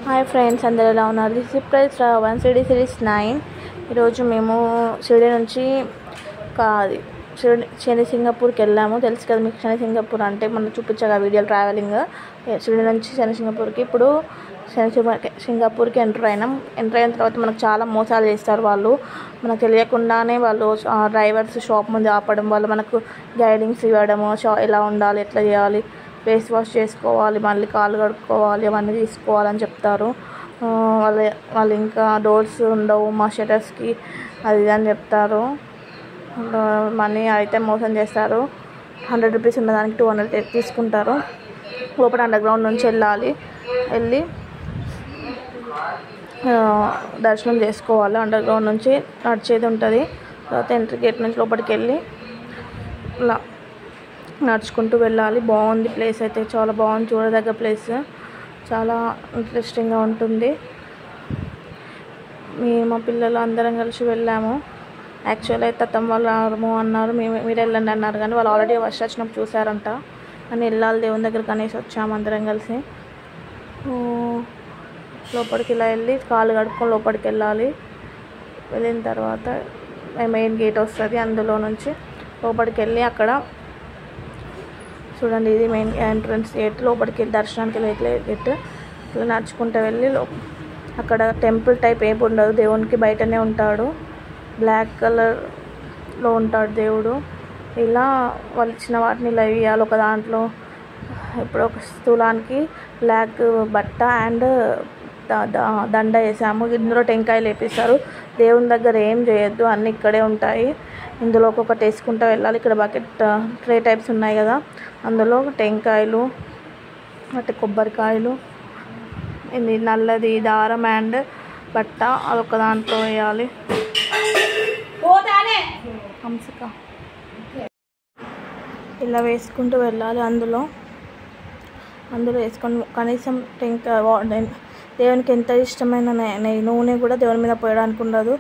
Hi friends, అందరూ ఎలా ఉన్నారు? This is price Raven CD series 9. ఈరోజు మేము షిరిడి నుంచి శని సింగపూర్కి వెళ్ళాము. తెలుసు కదా మీకు, శని సింగపూర్ అంటే మనం చూపించగా వీడియోలు ట్రావెలింగ్ షిరిడి నుంచి శని సింగపూర్కి. ఇప్పుడు సింగపూర్కి ఎంటర్ అయిన తర్వాత మనకు చాలా మోసాలు చేస్తారు వాళ్ళు. మనకు తెలియకుండానే వాళ్ళు డ్రైవర్స్ షాప్ ముందు ఆపడం, వాళ్ళు మనకు గైడింగ్స్ ఇవ్వడము, ఎలా ఉండాలి, ఎట్లా చేయాలి, ఫేస్ వాష్ చేసుకోవాలి, మళ్ళీ కాళ్ళు కడుక్కోవాలి, అవన్నీ తీసుకోవాలని చెప్తారు. వాళ్ళు ఇంకా డోర్స్ ఉండవు మా షటర్స్కి, అది అని చెప్తారు. మనీ అయితే మోసం చేస్తారు. 100 రూపీస్ ఉన్నదానికి 200 తీసుకుంటారు. లోపల అండర్గ్రౌండ్ నుంచి వెళ్ళి దర్శనం చేసుకోవాలి. అండర్గ్రౌండ్ నుంచి నడిచేది ఉంటుంది. తర్వాత ఎంట్రీ గేట్ నుంచి లోపలికి వెళ్ళి ఇలా నడుచుకుంటూ వెళ్ళాలి. బాగుంది ప్లేస్ అయితే, చాలా బాగుంది, చూడదగ్గ ప్లేస్, చాలా ఇంట్రెస్టింగ్గా ఉంటుంది. మా పిల్లలు అందరం కలిసి వెళ్ళాము. యాక్చువల్లీ అయితే అత్తమ్మ వాళ్ళు అన్నారు, మీరు వెళ్ళండి అన్నారు, కానీ వాళ్ళు ఆల్రెడీ వర్షం వచ్చినప్పుడు చూసారంట. కానీ వెళ్ళాలి దేవుని దగ్గరికి అనేసి వచ్చాము అందరం కలిసి. లోపలికి ఇలా వెళ్ళి కాళ్ళు కడుక్కొని లోపలికి వెళ్ళాలి. వెళ్ళిన తర్వాత మెయిన్ గేట్ వస్తుంది, అందులో నుంచి లోపలికి వెళ్ళి అక్కడ చూడండి, ఇది మెయిన్ ఎంట్రన్స్ గేట్. లోపలికి వెళ్ళి దర్శనానికి వెళ్ళే గేట్. ఇట్లా నడుచుకుంటూ వెళ్ళి అక్కడ టెంపుల్ టైప్ ఏమి ఉండదు, దేవునికి బయటనే ఉంటాడు, బ్లాక్ కలర్లో ఉంటాడు దేవుడు. ఇలా వాళ్ళు ఇచ్చిన వాటిని ఇలా వేయాలి. ఒక దాంట్లో ఇప్పుడు ఒక స్థూలానికి బ్లాక్ బట్ట అండ్ దండ వేసాము. ఇందులో టెంకాయలు వేపిస్తారు. దేవుని దగ్గర ఏం చేయొద్దు, అన్నీ ఇక్కడే ఉంటాయి. ఇందులో ఒక్కొక్కటి వేసుకుంటూ వెళ్ళాలి. ఇక్కడ బకెట్ ట్రే టైప్స్ ఉన్నాయి కదా, అందులో టెంకాయలు, అంటే కొబ్బరికాయలు, ఇది నల్లది దారం అండ్ బట్ట, అదొక దాంట్లో వేయాలి. ఇలా వేసుకుంటూ వెళ్ళాలి. అందులో వేసుకొని కనీసం దేవునికి ఎంత ఇష్టమైన నూనె కూడా దేవుని మీద పోయడానికి ఉండదు.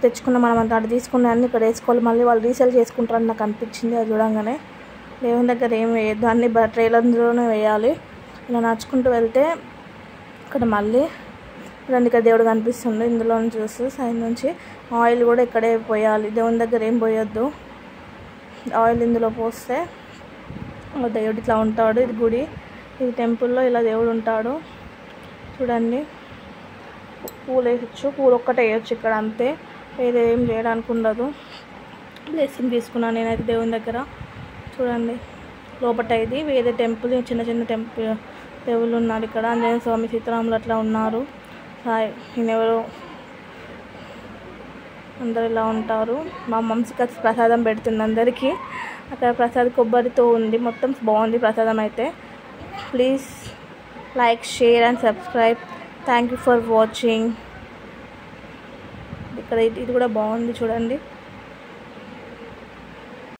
తెచ్చుకున్న మనం అంత అటు తీసుకున్న అన్నీ ఇక్కడ వేసుకోవాలి. మళ్ళీ వాళ్ళు రీసేల్ చేసుకుంటారని నాకు అనిపించింది అది చూడంగానే. దేవుని దగ్గర ఏం వేయద్దు, అన్ని ట్రైలర్లోనే వేయాలి. ఇలా నడుచుకుంటూ వెళ్తే ఇక్కడ మళ్ళీ చూడండి, ఇక్కడ దేవుడు కనిపిస్తుంది. ఇందులో చూసి సైడ్ నుంచి ఆయిల్ కూడా ఇక్కడే పోయాలి. దేవుని దగ్గర ఏం పోయొద్దు. ఆయిల్ ఇందులో పోస్తే దేవుడు ఇట్లా ఉంటాడు. ఇది గుడి, ఇది టెంపుల్లో ఇలా దేవుడు ఉంటాడు. చూడండి, పూలు వేయచ్చు, పూలు ఒక్కటే వేయచ్చు ఇక్కడ, అంతే, వేరే ఏం చేయడానికి ఉండదు. బ్లెస్సింగ్ తీసుకున్నాను నేనైతే దేవుని దగ్గర. చూడండి లోపల ఇది వేరే టెంపుల్, చిన్న చిన్న దేవుళ్ళు ఉన్నారు ఇక్కడ. ఆంజనేయ స్వామి, సీతారాములు అట్లా ఉన్నారు. ఈయనెవరు అందరు ఇలా ఉంటారు. మా మమ్మీకి ప్రసాదం పెడుతుంది అందరికీ. అక్కడ ప్రసాదం కొబ్బరితో ఉంది, మొత్తం బాగుంది ప్రసాదం అయితే. Please like, share and subscribe. Thank you for watching. ఇక్కడ ఇది కూడా బాగుంది చూడండి.